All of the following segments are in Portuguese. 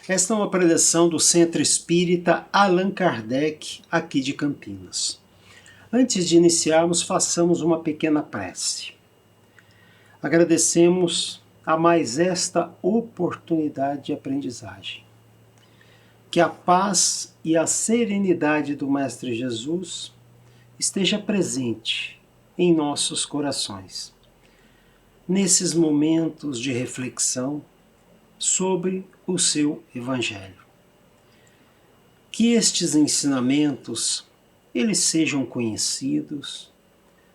Esta é uma preleção do Centro Espírita Allan Kardec, aqui de Campinas. Antes de iniciarmos, façamos uma pequena prece. Agradecemos a mais esta oportunidade de aprendizagem. Que a paz e a serenidade do Mestre Jesus esteja presente em nossos corações, nesses momentos de reflexão sobre o seu Evangelho. Que estes ensinamentos, eles sejam conhecidos,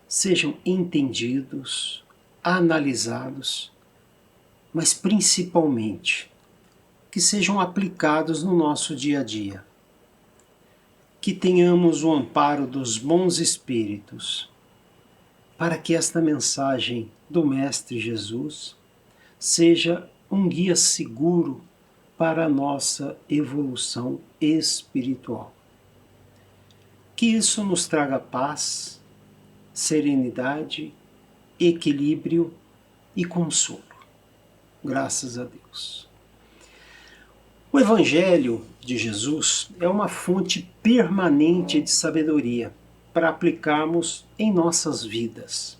sejam entendidos, analisados, mas principalmente que sejam aplicados no nosso dia a dia. Que tenhamos o amparo dos bons espíritos, para que esta mensagem do Mestre Jesus seja um guia seguro para a nossa evolução espiritual. Que isso nos traga paz, serenidade, equilíbrio e consolo. Graças a Deus. O Evangelho de Jesus é uma fonte permanente de sabedoria para aplicarmos em nossas vidas.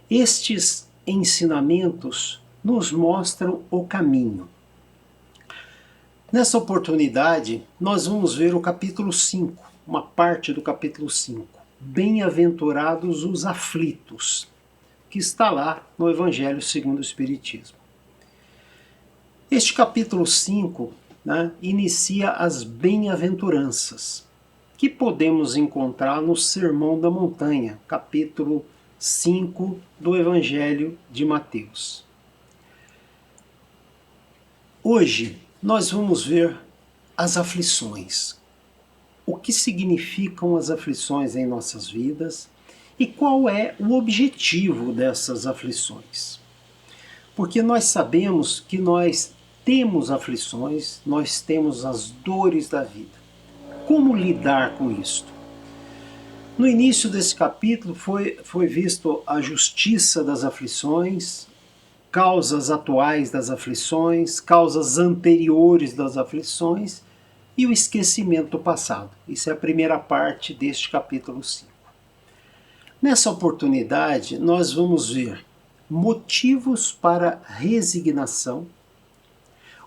Estes ensinamentos nos mostram o caminho. Nessa oportunidade, nós vamos ver o capítulo 5, uma parte do capítulo 5. Bem-aventurados os aflitos, que está lá no Evangelho segundo o Espiritismo. Este capítulo 5 inicia as bem-aventuranças, que podemos encontrar no Sermão da Montanha, capítulo 5 do Evangelho de Mateus. Hoje nós vamos ver as aflições. O que significam as aflições em nossas vidas e qual é o objetivo dessas aflições. Porque nós sabemos que nós temos aflições, nós temos as dores da vida. Como lidar com isto? No início desse capítulo foi visto a justiça das aflições, causas atuais das aflições, causas anteriores das aflições e o esquecimento do passado. Isso é a primeira parte deste capítulo 5. Nessa oportunidade, nós vamos ver motivos para resignação,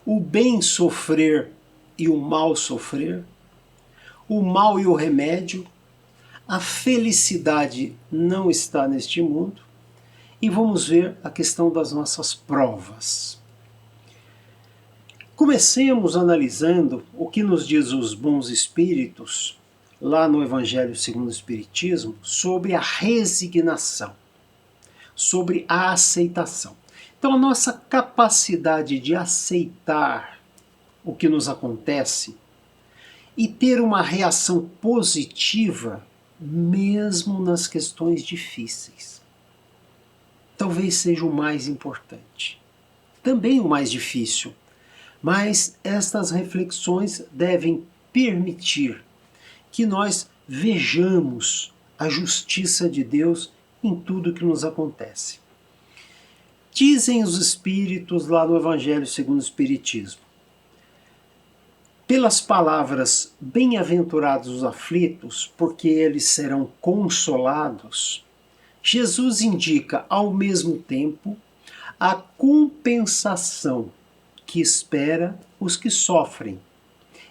o bem sofrer e o mal sofrer, o mal e o remédio, a felicidade não está neste mundo, e vamos ver a questão das nossas provas. Comecemos analisando o que nos diz os bons espíritos, lá no Evangelho segundo o Espiritismo, sobre a resignação, sobre a aceitação. Então, a nossa capacidade de aceitar o que nos acontece e ter uma reação positiva, mesmo nas questões difíceis, talvez seja o mais importante. Também o mais difícil, mas estas reflexões devem permitir que nós vejamos a justiça de Deus em tudo que nos acontece. Dizem os Espíritos lá no Evangelho segundo o Espiritismo: pelas palavras bem-aventurados os aflitos, porque eles serão consolados, Jesus indica ao mesmo tempo a compensação que espera os que sofrem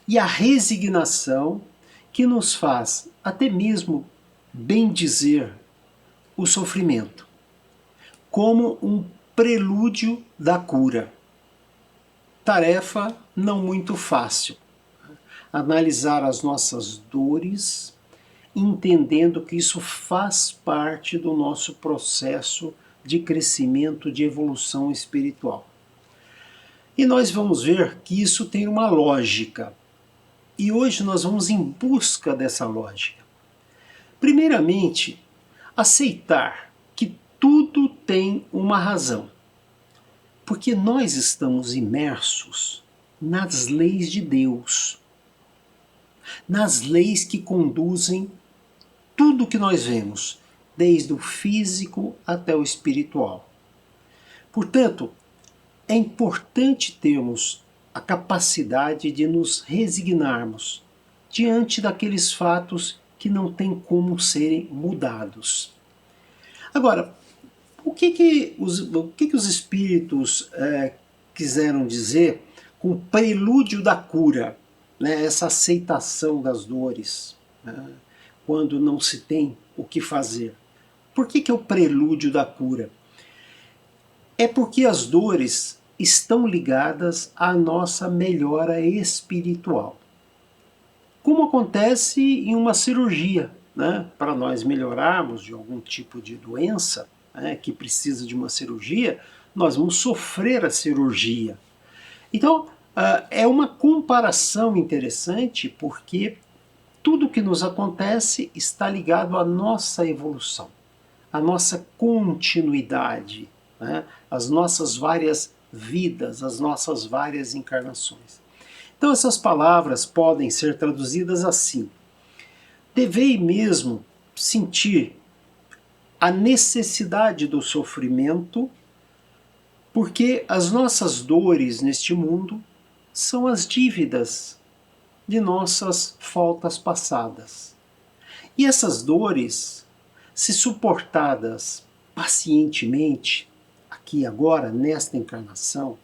e a resignação que nos faz até mesmo bendizer o sofrimento, como um prelúdio da cura. Tarefa não muito fácil. Analisar as nossas dores, entendendo que isso faz parte do nosso processo de crescimento, de evolução espiritual. E nós vamos ver que isso tem uma lógica. E hoje nós vamos em busca dessa lógica. Primeiramente, aceitar que tudo tem uma razão. Porque nós estamos imersos nas leis de Deus, nas leis que conduzem tudo que nós vemos, desde o físico até o espiritual. Portanto, é importante termos a capacidade de nos resignarmos diante daqueles fatos que não têm como serem mudados. Agora, o que os espíritos quiseram dizer com o prelúdio da cura, né? Essa aceitação das dores, né? Quando não se tem o que fazer? Por que é o prelúdio da cura? É porque as dores estão ligadas à nossa melhora espiritual. Como acontece em uma cirurgia, né? Para nós melhorarmos de algum tipo de doença, né, que precisa de uma cirurgia, nós vamos sofrer a cirurgia. Então, é uma comparação interessante, porque tudo que nos acontece está ligado à nossa evolução, à nossa continuidade, né, às nossas várias vidas, às nossas várias encarnações. Então essas palavras podem ser traduzidas assim: devei mesmo sentir a necessidade do sofrimento, porque as nossas dores neste mundo são as dívidas de nossas faltas passadas. E essas dores, se suportadas pacientemente, aqui e agora, nesta encarnação,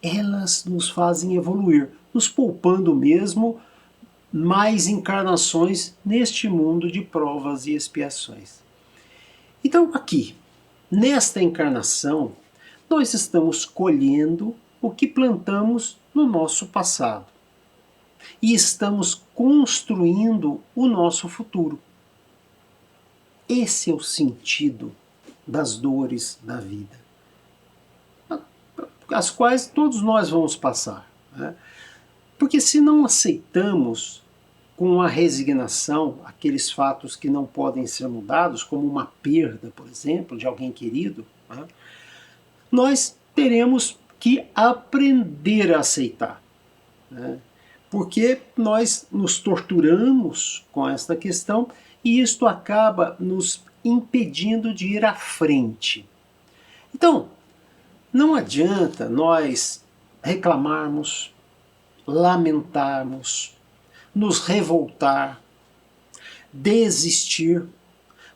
elas nos fazem evoluir, nos poupando mesmo mais encarnações neste mundo de provas e expiações. Então, aqui, nesta encarnação, nós estamos colhendo o que plantamos no nosso passado. E estamos construindo o nosso futuro. Esse é o sentido das dores da vida, as quais todos nós vamos passar, né? Porque se não aceitamos com a resignação aqueles fatos que não podem ser mudados, como uma perda, por exemplo, de alguém querido, né, nós teremos que aprender a aceitar, né? Porque nós nos torturamos com esta questão e isto acaba nos impedindo de ir à frente. Então, não adianta nós reclamarmos, lamentarmos, nos revoltar, desistir,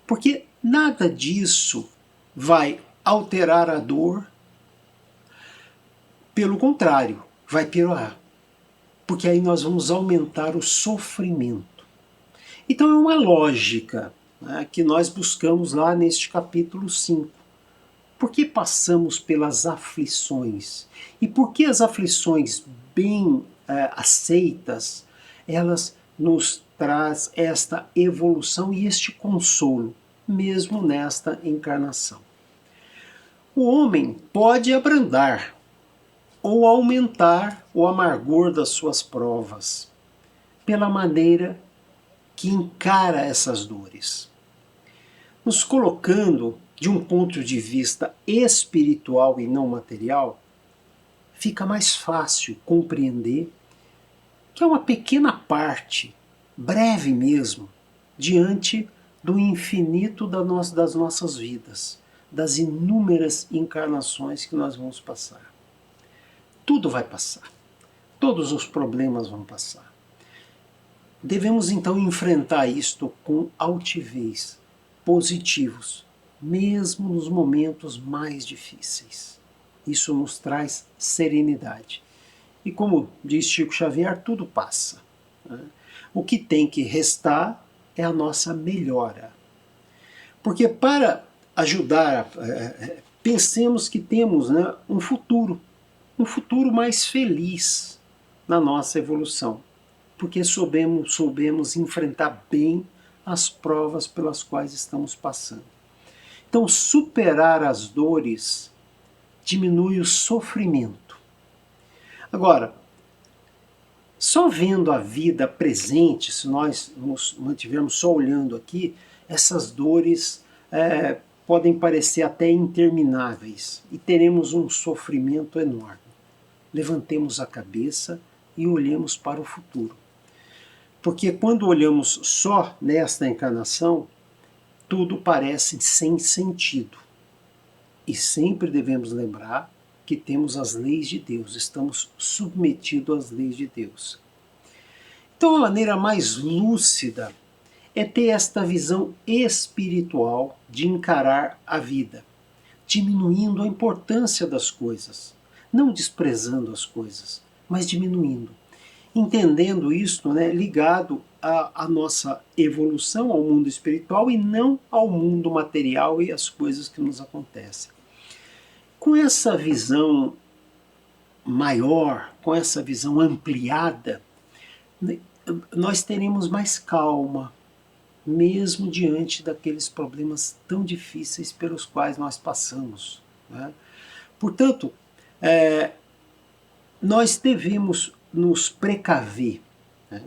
porque nada disso vai alterar a dor, pelo contrário, vai piorar, porque aí nós vamos aumentar o sofrimento. Então é uma lógica, né, que nós buscamos lá neste capítulo 5. Por que passamos pelas aflições? E por que as aflições bem aceitas, elas nos traz esta evolução e este consolo, mesmo nesta encarnação? O homem pode abrandar ou aumentar o amargor das suas provas, pela maneira que encara essas dores. Nos colocando de um ponto de vista espiritual e não material, fica mais fácil compreender que é uma pequena parte, breve mesmo, diante do infinito das nossas vidas, das inúmeras encarnações que nós vamos passar. Tudo vai passar, todos os problemas vão passar. Devemos então enfrentar isto com altivez, positivos, mesmo nos momentos mais difíceis. Isso nos traz serenidade. E como diz Chico Xavier, tudo passa, né? O que tem que restar é a nossa melhora. Porque para ajudar, pensemos que temos, né, um futuro mais feliz na nossa evolução, porque soubemos enfrentar bem as provas pelas quais estamos passando. Então, superar as dores diminui o sofrimento. Agora, só vendo a vida presente, se nós nos mantivermos só olhando aqui, essas dores podem parecer até intermináveis e teremos um sofrimento enorme. Levantemos a cabeça e olhemos para o futuro. Porque quando olhamos só nesta encarnação, tudo parece sem sentido. E sempre devemos lembrar que temos as leis de Deus, estamos submetidos às leis de Deus. Então a maneira mais lúcida é ter esta visão espiritual de encarar a vida, diminuindo a importância das coisas, não desprezando as coisas, mas diminuindo. Entendendo isso, né, ligado à nossa evolução ao mundo espiritual e não ao mundo material e às coisas que nos acontecem. Com essa visão maior, com essa visão ampliada, nós teremos mais calma, mesmo diante daqueles problemas tão difíceis pelos quais nós passamos, né? Portanto, nós devemos nos precaver, né,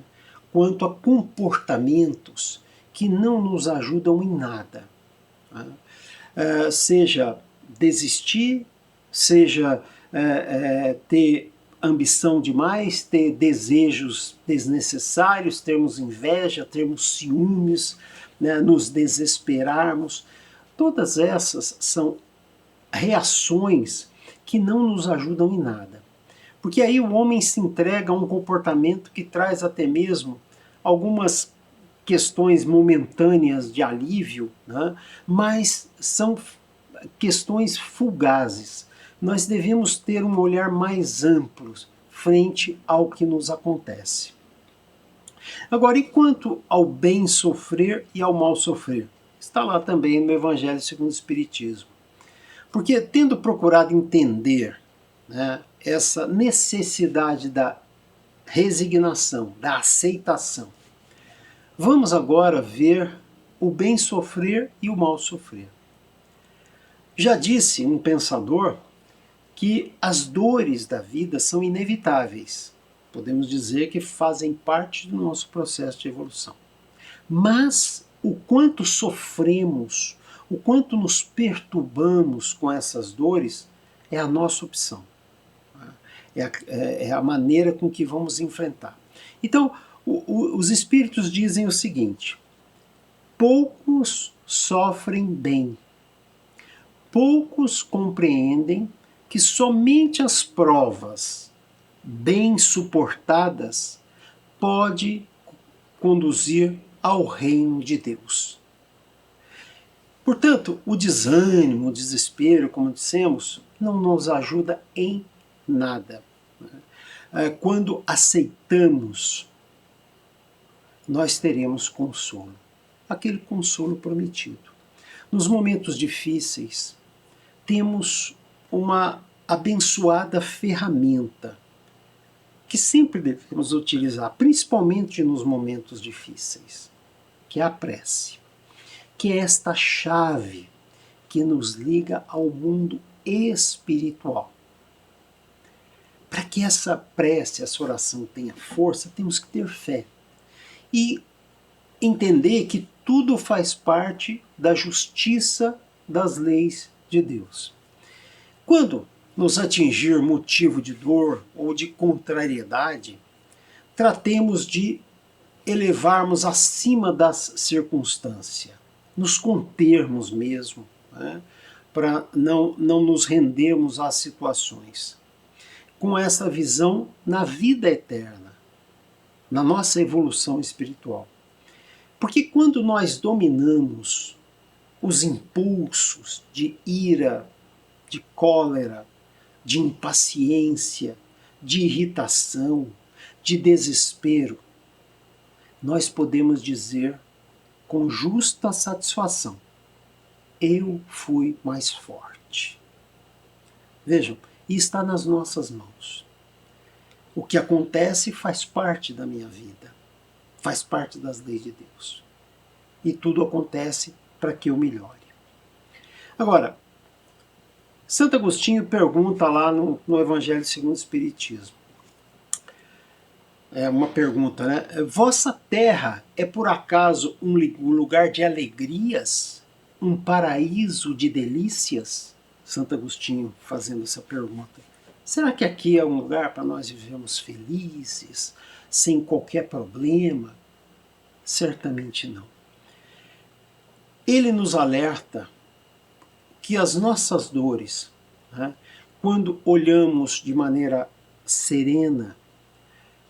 quanto a comportamentos que não nos ajudam em nada, né? Seja desistir, seja ter ambição demais, ter desejos desnecessários, termos inveja, termos ciúmes, né, nos desesperarmos. Todas essas são reações que não nos ajudam em nada. Porque aí o homem se entrega a um comportamento que traz até mesmo algumas questões momentâneas de alívio, né, mas são questões fugazes. Nós devemos ter um olhar mais amplo frente ao que nos acontece. Agora, e quanto ao bem sofrer e ao mal sofrer? Está lá também no Evangelho segundo o Espiritismo. Porque, tendo procurado entender, né, essa necessidade da resignação, da aceitação, vamos agora ver o bem sofrer e o mal sofrer. Já disse um pensador que as dores da vida são inevitáveis. Podemos dizer que fazem parte do nosso processo de evolução. Mas o quanto sofremos, o quanto nos perturbamos com essas dores, é a nossa opção. É a maneira com que vamos enfrentar. Então, os espíritos dizem o seguinte: poucos sofrem bem, poucos compreendem que somente as provas bem suportadas pode conduzir ao reino de Deus. Portanto, o desânimo, o desespero, como dissemos, não nos ajuda em nada. Quando aceitamos, nós teremos consolo, aquele consolo prometido. Nos momentos difíceis, temos uma abençoada ferramenta que sempre devemos utilizar, principalmente nos momentos difíceis, que é a prece, que é esta chave que nos liga ao mundo espiritual. Para que essa prece, essa oração tenha força, temos que ter fé e entender que tudo faz parte da justiça das leis de Deus. Quando nos atingir motivo de dor ou de contrariedade, tratemos de elevarmos acima das circunstâncias, nos contermos mesmo, né, para não nos rendermos às situações. Com essa visão na vida eterna, na nossa evolução espiritual. Porque quando nós dominamos os impulsos de ira, de cólera, de impaciência, de irritação, de desespero, nós podemos dizer com justa satisfação: eu fui mais forte. Vejam, e está nas nossas mãos. O que acontece faz parte da minha vida, faz parte das leis de Deus. E tudo acontece para que eu melhore. Agora, Santo Agostinho pergunta lá no Evangelho segundo o Espiritismo. É uma pergunta, né? Vossa terra é por acaso um lugar de alegrias? Um paraíso de delícias? Santo Agostinho fazendo essa pergunta. Será que aqui é um lugar para nós vivermos felizes, sem qualquer problema? Certamente não. Ele nos alerta que as nossas dores, né, quando olhamos de maneira serena,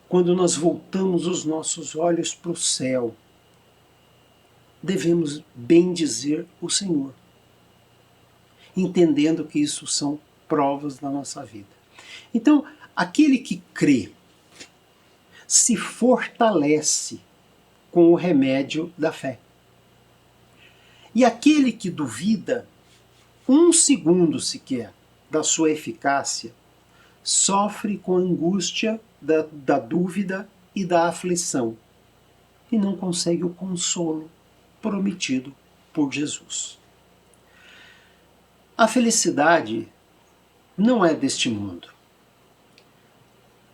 quando nós voltamos os nossos olhos para o céu, devemos bendizer o Senhor, entendendo que isso são provas da nossa vida. Então, aquele que crê se fortalece com o remédio da fé. E aquele que duvida, um segundo sequer, da sua eficácia, sofre com a angústia da dúvida e da aflição e não consegue o consolo prometido por Jesus. A felicidade não é deste mundo,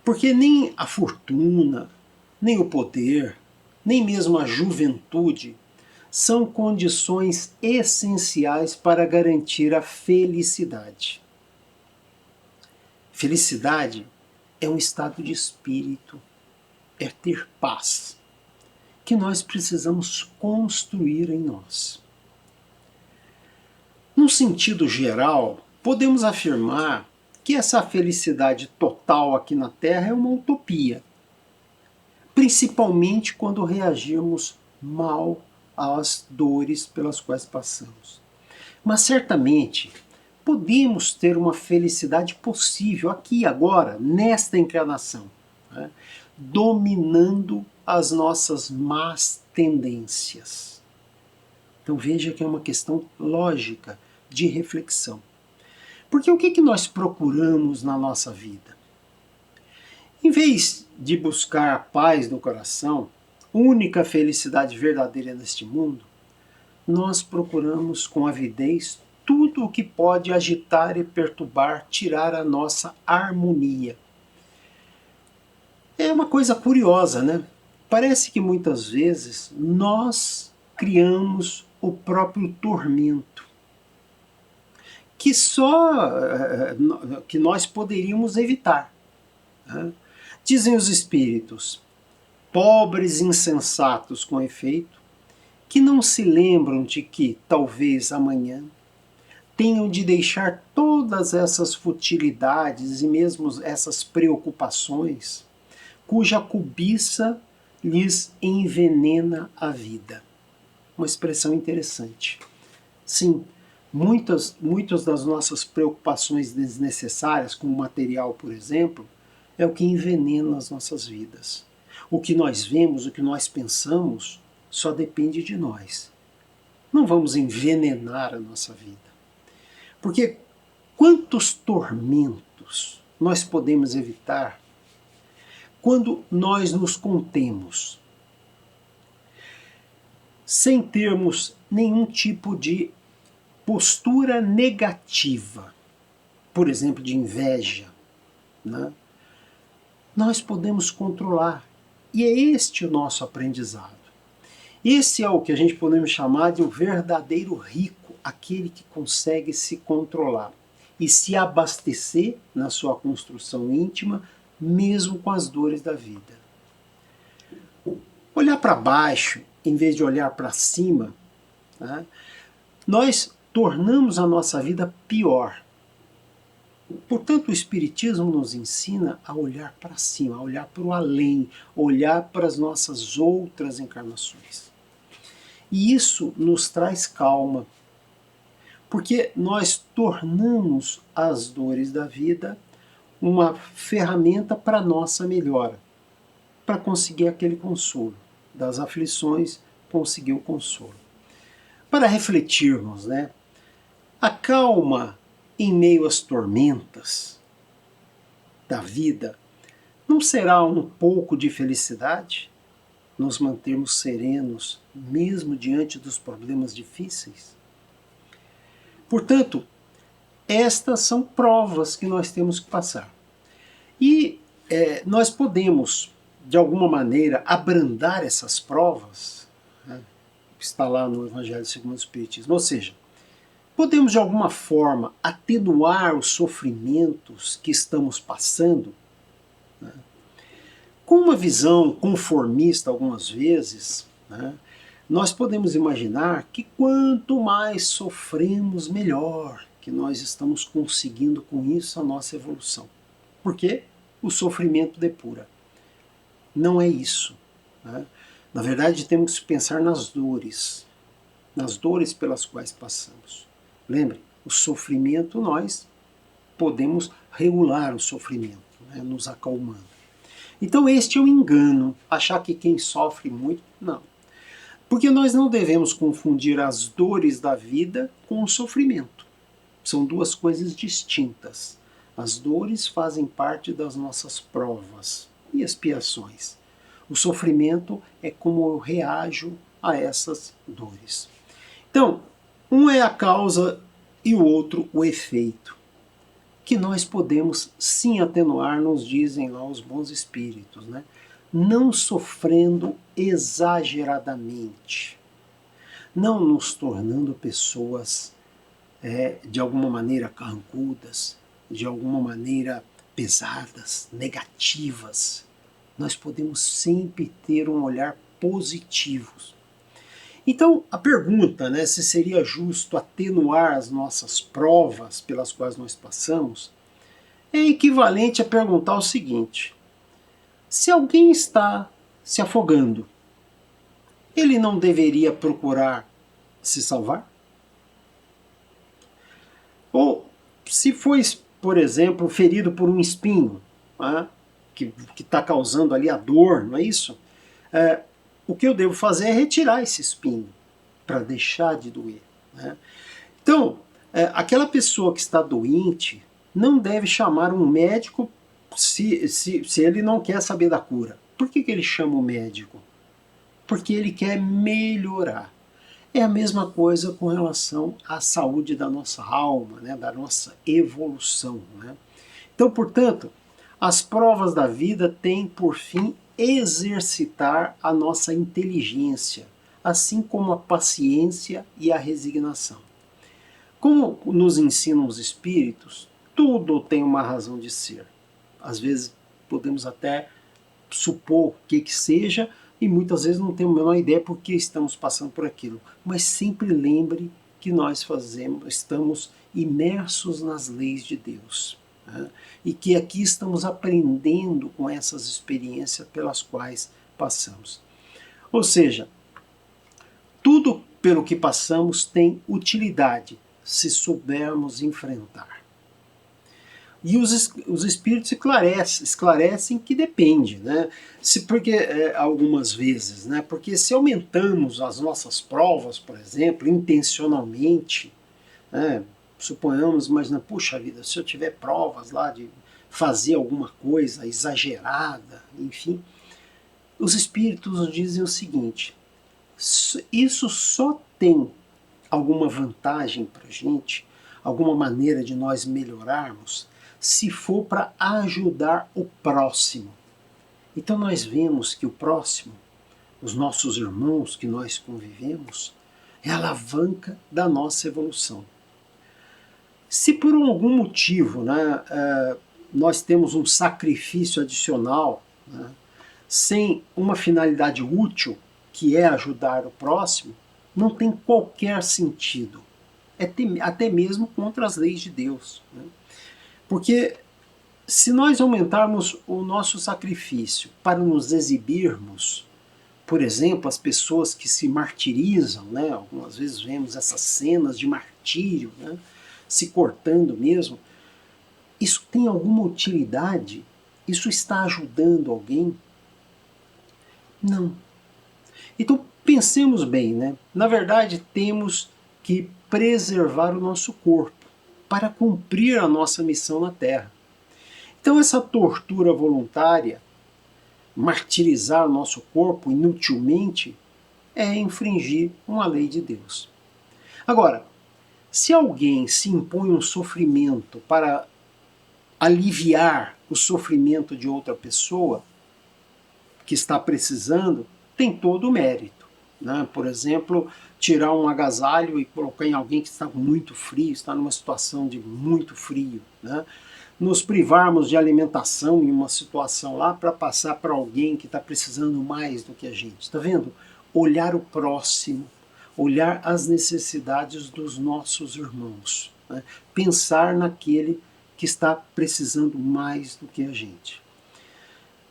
porque nem a fortuna, nem o poder, nem mesmo a juventude são condições essenciais para garantir a felicidade. Felicidade é um estado de espírito, é ter paz, que nós precisamos construir em nós. Num sentido geral, podemos afirmar que essa felicidade total aqui na Terra é uma utopia, principalmente quando reagirmos mal às dores pelas quais passamos. Mas certamente podemos ter uma felicidade possível aqui, agora, nesta encarnação, né? Dominando as nossas más tendências. Então veja que é uma questão lógica, de reflexão. Porque o que nós procuramos na nossa vida? Em vez de buscar a paz no coração, única felicidade verdadeira neste mundo, nós procuramos com avidez tudo o que pode agitar e perturbar, tirar a nossa harmonia. É uma coisa curiosa, né? Parece que muitas vezes nós criamos o próprio tormento, que nós poderíamos evitar. Né? Dizem os espíritos, pobres insensatos com efeito, que não se lembram de que, talvez amanhã, tenham de deixar todas essas futilidades e mesmo essas preocupações, cuja cobiça lhes envenena a vida. Uma expressão interessante. Sim, muitas das nossas preocupações desnecessárias, como material, por exemplo, é o que envenena as nossas vidas. O que nós vemos, o que nós pensamos, só depende de nós. Não vamos envenenar a nossa vida. Porque quantos tormentos nós podemos evitar quando nós nos contemos, sem termos nenhum tipo de postura negativa, por exemplo, de inveja, né? Nós podemos controlar. E é este o nosso aprendizado. Esse é o que a gente podemos chamar de o verdadeiro rico, aquele que consegue se controlar e se abastecer na sua construção íntima, mesmo com as dores da vida. Olhar para baixo, em vez de olhar para cima, né, nós tornamos a nossa vida pior. Portanto, o Espiritismo nos ensina a olhar para cima, a olhar para o além, olhar para as nossas outras encarnações. E isso nos traz calma, porque nós tornamos as dores da vida uma ferramenta para a nossa melhora, para conseguir aquele consolo. Das aflições, conseguir o consolo. Para refletirmos, né? A calma em meio às tormentas da vida não será um pouco de felicidade? Nos mantermos serenos, mesmo diante dos problemas difíceis? Portanto, estas são provas que nós temos que passar. E nós podemos, de alguma maneira, abrandar essas provas, né, que está lá no Evangelho segundo o Espiritismo. Ou seja, podemos, de alguma forma, atenuar os sofrimentos que estamos passando, né, com uma visão conformista, algumas vezes, né, nós podemos imaginar que quanto mais sofremos, melhor. que nós estamos conseguindo com isso a nossa evolução. Porque o sofrimento depura. Não é isso, né? Na verdade, temos que pensar nas dores pelas quais passamos. Lembre, o sofrimento, nós podemos regular o sofrimento, né, nos acalmando. Então este é um engano, achar que quem sofre muito, não. Porque nós não devemos confundir as dores da vida com o sofrimento. São duas coisas distintas. As dores fazem parte das nossas provas e expiações. O sofrimento é como eu reajo a essas dores. Então, um é a causa e o outro o efeito, que nós podemos sim atenuar, nos dizem lá os bons espíritos, né? Não sofrendo exageradamente, não nos tornando pessoas de alguma maneira carrancudas, de alguma maneira pesadas, negativas. Nós podemos sempre ter um olhar positivo. Então, a pergunta, né, se seria justo atenuar as nossas provas pelas quais nós passamos, é equivalente a perguntar o seguinte: se alguém está se afogando, ele não deveria procurar se salvar? Ou se foi, por exemplo, ferido por um espinho, né, que está causando ali a dor, não é isso? O que eu devo fazer é retirar esse espinho para deixar de doer, né? Então, aquela pessoa que está doente não deve chamar um médico se ele não quer saber da cura. Por que ele chama o médico? Porque ele quer melhorar. É a mesma coisa com relação à saúde da nossa alma, né, da nossa evolução, né? Então, portanto, as provas da vida têm por fim exercitar a nossa inteligência, assim como a paciência e a resignação. Como nos ensinam os espíritos, tudo tem uma razão de ser. Às vezes podemos até supor o que seja e muitas vezes não temos a menor ideia por que estamos passando por aquilo. Mas sempre lembre que nós estamos imersos nas leis de Deus, né? E que aqui estamos aprendendo com essas experiências pelas quais passamos. Ou seja, tudo pelo que passamos tem utilidade, se soubermos enfrentar. E os espíritos esclarecem que depende, né? Porque algumas vezes, né? Porque se aumentamos as nossas provas, por exemplo, intencionalmente, né? Suponhamos, imagina, puxa vida, se eu tiver provas lá de fazer alguma coisa exagerada, enfim, os espíritos nos dizem o seguinte: isso só tem alguma vantagem para a gente, alguma maneira de nós melhorarmos, se for para ajudar o próximo. Então nós vemos que o próximo, os nossos irmãos que nós convivemos, é a alavanca da nossa evolução. Se por algum motivo, né, nós temos um sacrifício adicional, né, sem uma finalidade útil, que é ajudar o próximo, não tem qualquer sentido. Até mesmo contra as leis de Deus, né? Porque se nós aumentarmos o nosso sacrifício para nos exibirmos, por exemplo, as pessoas que se martirizam, né? Algumas vezes vemos essas cenas de martírio, né? Se cortando mesmo, isso tem alguma utilidade? Isso está ajudando alguém? Não. Então pensemos bem, né? Na verdade, temos que preservar o nosso corpo para cumprir a nossa missão na Terra. Então essa tortura voluntária, martirizar o nosso corpo inutilmente, é infringir uma lei de Deus. Agora, se alguém se impõe um sofrimento para aliviar o sofrimento de outra pessoa que está precisando, tem todo o mérito, né? Por exemplo, tirar um agasalho e colocar em alguém que está muito frio, está numa situação de muito frio, né? Nos privarmos de alimentação em uma situação lá para passar para alguém que está precisando mais do que a gente. Está vendo? Olhar o próximo, olhar as necessidades dos nossos irmãos. né? Pensar naquele que está precisando mais do que a gente.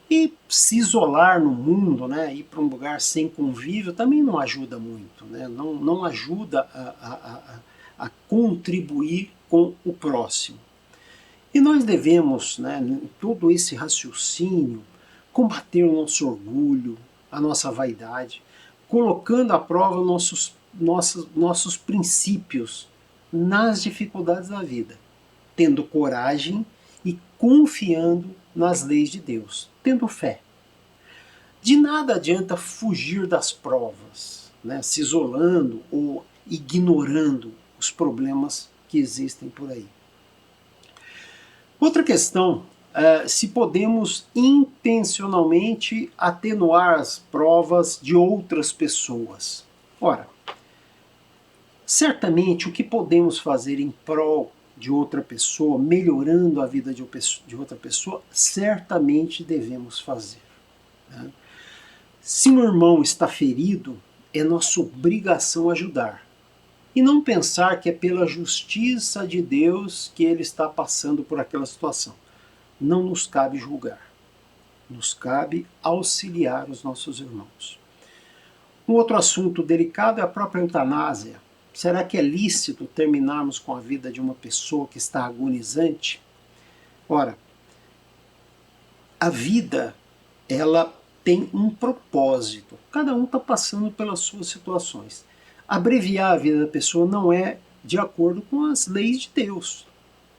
E se isolar no mundo, né, ir para um lugar sem convívio, também não ajuda muito, né? Não ajuda a contribuir com o próximo. E nós devemos, né, em todo esse raciocínio, combater o nosso orgulho, a nossa vaidade, colocando à prova nossos princípios nas dificuldades da vida, tendo coragem e confiando nas leis de Deus, tendo fé. De nada adianta fugir das provas, né, se isolando ou ignorando os problemas que existem por aí. Outra questão é se podemos intencionalmente atenuar as provas de outras pessoas. Ora, certamente o que podemos fazer em prol de outra pessoa, melhorando a vida de outra pessoa, certamente devemos fazer, né? Se um irmão está ferido, é nossa obrigação ajudar. E não pensar que é pela justiça de Deus que ele está passando por aquela situação. Não nos cabe julgar. Nos cabe auxiliar os nossos irmãos. Um outro assunto delicado é a própria eutanásia. Será que é lícito terminarmos com a vida de uma pessoa que está agonizante? Ora, a vida, ela tem um propósito. Cada um está passando pelas suas situações. Abreviar a vida da pessoa não é de acordo com as leis de Deus,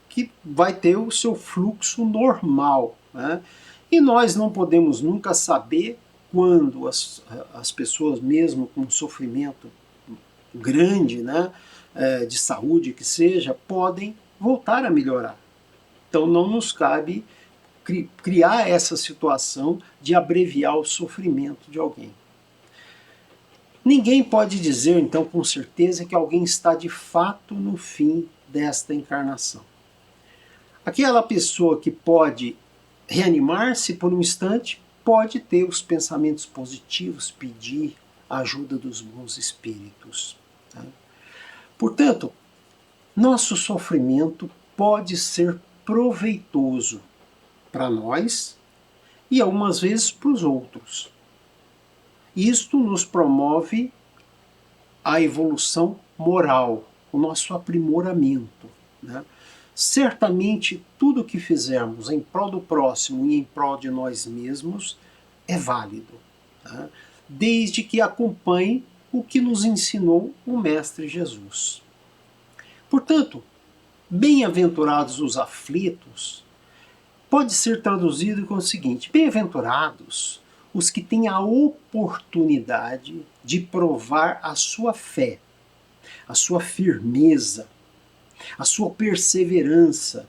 que vai ter o seu fluxo normal, né? E nós não podemos nunca saber quando as pessoas, mesmo com sofrimento grande, né, de saúde que seja, podem voltar a melhorar. Então não nos cabe criar essa situação de abreviar o sofrimento de alguém. Ninguém pode dizer, então, com certeza, que alguém está de fato no fim desta encarnação. Aquela pessoa que pode reanimar-se por um instante, pode ter os pensamentos positivos, pedir a ajuda dos bons espíritos, tá? Portanto, nosso sofrimento pode ser proveitoso para nós e algumas vezes para os outros. Isto nos promove a evolução moral, o nosso aprimoramento, né? Certamente tudo que fizermos em prol do próximo e em prol de nós mesmos é válido, tá? Desde que acompanhe o que nos ensinou o Mestre Jesus. Portanto, bem-aventurados os aflitos pode ser traduzido com o seguinte: bem-aventurados os que têm a oportunidade de provar a sua fé, a sua firmeza, a sua perseverança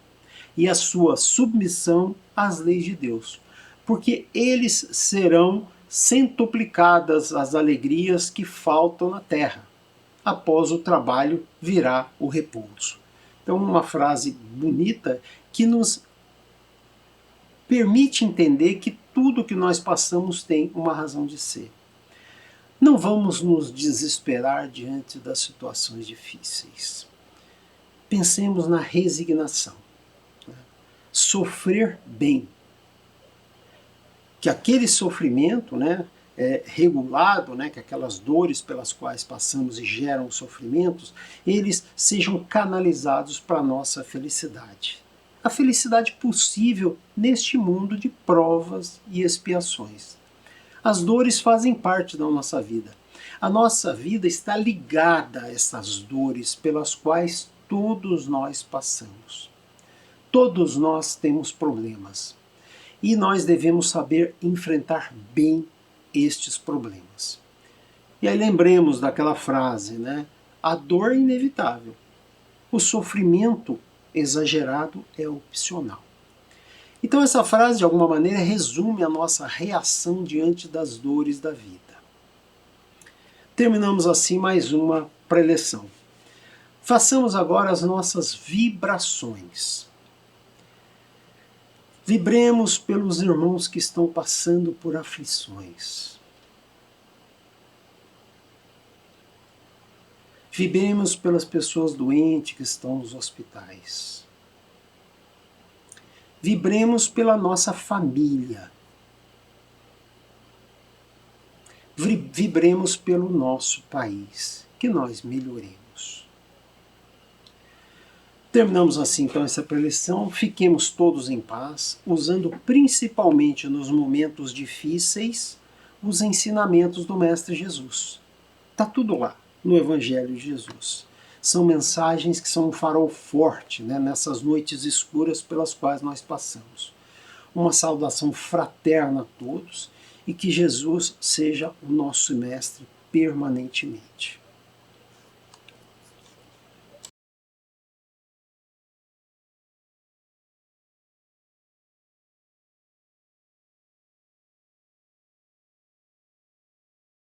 e a sua submissão às leis de Deus, porque eles serão centuplicadas as alegrias que faltam na terra. Após o trabalho virá o repouso. Então, uma frase bonita que nos permite entender que tudo que nós passamos tem uma razão de ser. Não vamos nos desesperar diante das situações difíceis. Pensemos na resignação. Sofrer bem. Que aquele sofrimento, né, regulado, né, que aquelas dores pelas quais passamos e geram sofrimentos, eles sejam canalizados para a nossa felicidade. A felicidade possível neste mundo de provas e expiações. As dores fazem parte da nossa vida. A nossa vida está ligada a essas dores pelas quais todos nós passamos. Todos nós temos problemas. E nós devemos saber enfrentar bem estes problemas. E aí lembremos daquela frase, né? A dor é inevitável. O sofrimento exagerado é opcional. Então essa frase, de alguma maneira, resume a nossa reação diante das dores da vida. Terminamos assim mais uma preleção. Façamos agora as nossas vibrações. Vibremos pelos irmãos que estão passando por aflições. Vibremos pelas pessoas doentes que estão nos hospitais. Vibremos pela nossa família. Vibremos pelo nosso país, que nós melhoremos. Terminamos assim então essa preleção. Fiquemos todos em paz, usando principalmente nos momentos difíceis os ensinamentos do Mestre Jesus. Está tudo lá no Evangelho de Jesus. São mensagens que são um farol forte, né, nessas noites escuras pelas quais nós passamos. Uma saudação fraterna a todos e que Jesus seja o nosso mestre permanentemente.